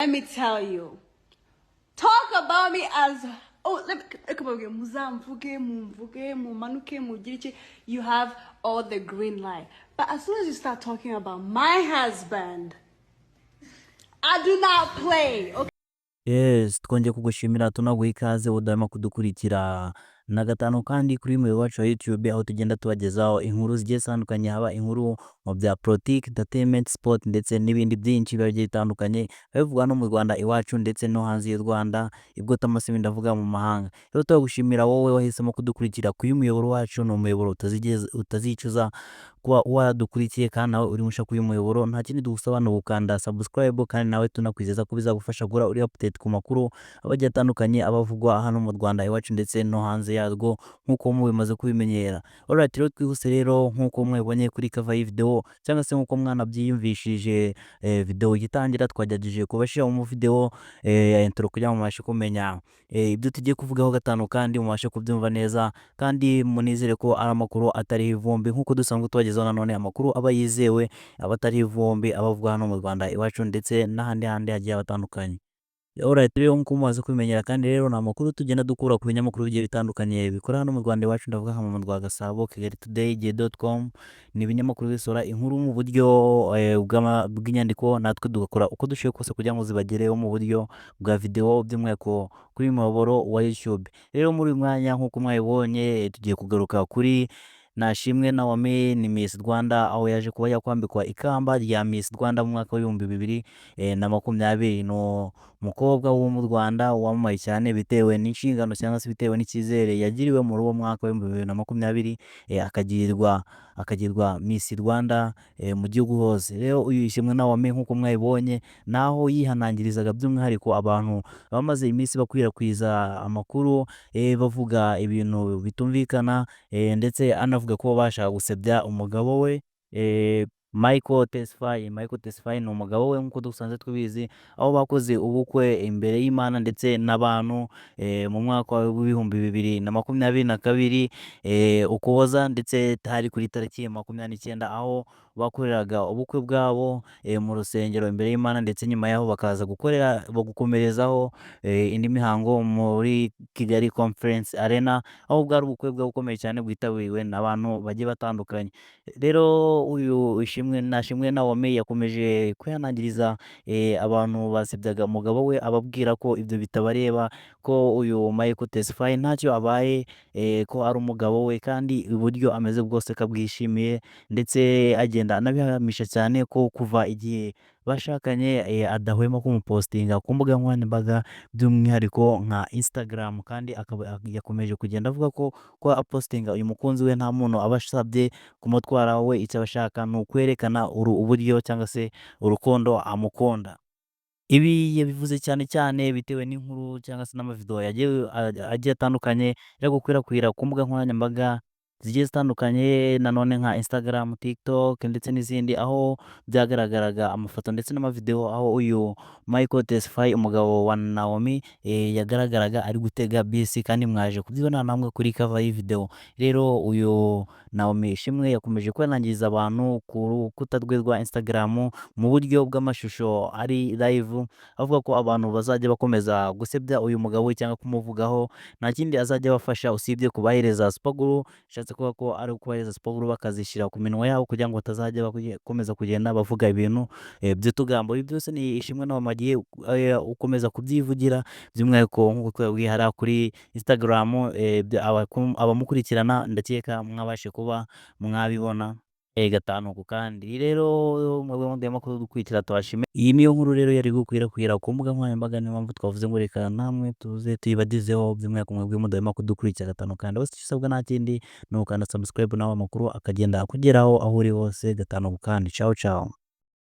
Let me tell you. Talk about me as you have all the green light. But as soon as you start talking about my husband, I do not play. Okay? Yes, twongeye kugushimira tunaguha ikaze udahwema kudukurikira na gatanu kandi kuri uyu muyoboro wacu wa YouTube, aho tugenda tubagezaho inkuru zigiye zitandukanye, haba inkuru mu bya politiki, entertainment, sport ndetse n'ibindi byinshi biba bigiye bitandukanye bivugwa no mu Rwanda iwacu ndetse no hanze y'u Rwanda, ibwo tamase ndavuga mu mahanga. Rero turagushimira wowe wahisemo kudukurikira kuri uyu muyoboro wacu. Ni umuyoboro utazicuza kuba wadukurikiye, kandi nawe uri musha kuri uyu muyoboro. Nta kindi dugusaba ni ugukanda subscribe, kandi nawe tunakwizeza ko bizagufasha guhora uri update ku makuru aba agiye atandukanye abavugwa hano mu Rwanda iwacu ndetse no hanze yarwo nk'uko mubimaze kubimenyera. Alright, rero twihuse rero nk'uko mwabonye kuri cover y'iyi video cyangwa se nk'uko mwanabyiyumvishije, video igitangira twagerageje kubashyiraho mu video ya intro kugira ngo mubashe kumenya ibyo tugiye kuvugaho gatanu, kandi mubashe kubyumva neza, kandi munizere ko ari amakuru atari ivumbi nk'uko dusanzwe tubagezaho nanone amakuru aba yizewe, aba atari ivumbi, abavugwa hano mu Rwanda iwacu ndetse n'ahandi hagiye hatandukanye. Alright, rero nk'uko mumaze kubimenyera, kandi rero ni amakuru tugenda dukura ku binyamakuru bigiye bitandukanye bikora hano mu Rwanda iwacu, ndavuga nka Mama Rwa Gasabo, Kigali Today, Igihe.com. Ni ibinyamakuru bisohora inkuru mu buryo bw'inyandiko, natwe tugakora uko dushoboye kose kugira ngo zibagereho mu buryo bwa video, by'umwihariko kuri uyu muyoboro wa YouTube. Rero muri uyu mwanya nk'uko mwabibonye, tugiye kugaruka kuri Nashimwe Naomi, ni Miss Rwanda, aho yaje kuba yakwambikwa ikamba rya Miss Rwanda mu mwaka w'ibihumbi 2020. No umukobwa wo mu Rwanda wamamaye cyane bitewe n'inshingano cyangwa se bitewe n'icyizere yagiriwe muri uwo mwaka w'ibihumbi 2020, akagirwa Miss Rwanda mu gihugu hose. Rero uyu Ishimwe Naomi nk'uko mwabibonye, naho yihanangirizaga by'umwihariko abantu bamaze iminsi bakwirakwiza amakuru bavuga ibintu bitumvikana, ndetse anavuga ko bashaka gusebya umugabo we Michael Tesfaye. Ni umugabo we nk'uko dusanzwe tubizi, aho bakoze ubukwe imbere y'Imana ndetse n'abantu mu mwaka w'ibihumbi 2022 Ukuboza, ndetse hari kuri tariki 29, aho bakoreraga ubukwe bwabo mu rusengero imbere y'Imana, ndetse nyuma yaho bakaza gukomerezaho indi mihango muri Kigali Conference Arena, aho bwari ubukwe bukomeye cyane bwitabiriwe n'abantu bagiye batandukanye. Rero uyu Nashimwe Naomi yakomeje kwihanangiriza abantu basebyaga umugabo we, ababwira ko ibyo bitabareba, ko uyu Michael Tesfaye ntacyo abaye, ko ari umugabo we, kandi uburyo ameze bwose kabwishimiye, ndetse agenda anabihamisha cyane ko kuva igihe bashakanye adahwema kumupostinga ku mbuga nkoranyambaga, by'umwihariko nka Instagram, kandi akaba yakomeje kugenda avuga ko apostinga uyu mukunzi we nta muntu abasabye kumutwara we, icyo abashaka ni ukwerekana uburyo cyangwa se urukundo amukunda. Ibi yabivuze cyane cyane bitewe n'inkuru cyangwa se n'amavideo agiye atandukanye yo gukwirakwira ku mbuga nkoranyambaga zigiye zitandukanye, nanone nka Instagram, TikTok ndetse n'izindi, aho byagaragaraga amafoto ndetse n'amavideo, aho uyu Michael Tesfaye umugabo wa Naomi yagaragaraga ari gutega bisi, kandi mwaje kubyibona namwe kuri cover y'iyi video. Rero uyu Naomi Ishimwe yakomeje kwanangiriza abantu ku rukuta rwe rwa Instagram mu buryo bw'amashusho ari live, avuga ko abantu bazajya bakomeza gusebya uyu mugabo cyangwa kumuvugaho, nta kindi azajya bafasha usibye kubahereza spaguru. Shatse kuvuga ko ari ukubahereza spaguru bakazishyira ku minwa yabo kugira ngo batazajya bakomeza kugenda bavuga ibintu by'utugambo. Ibi byose ni Ishimwe Naomi agiye ukomeza kubyivugira, by'umwihariko nk'uko twabwihara kuri Instagram. Abamukurikirana ndakeka mwabashe kuba mwabibona gatanu ku kandi. Rero mwebwe ndema ko dukurikira twashime. Iyi niyo nkuru rero yari gukwirakwira ku mbuga nkoranyambaga, niyo mpamvu twavuze ngo reka namwe tuze tuyibagezeho, by'umwihariko mwebwe mudahwema kudukurikira gatanu kandi. Bose icyo usabwa nta kindi ni ugukanda subscribe, nawe amakuru akagenda akugeraho aho uri hose gatanu ku kandi. Ciao ciao.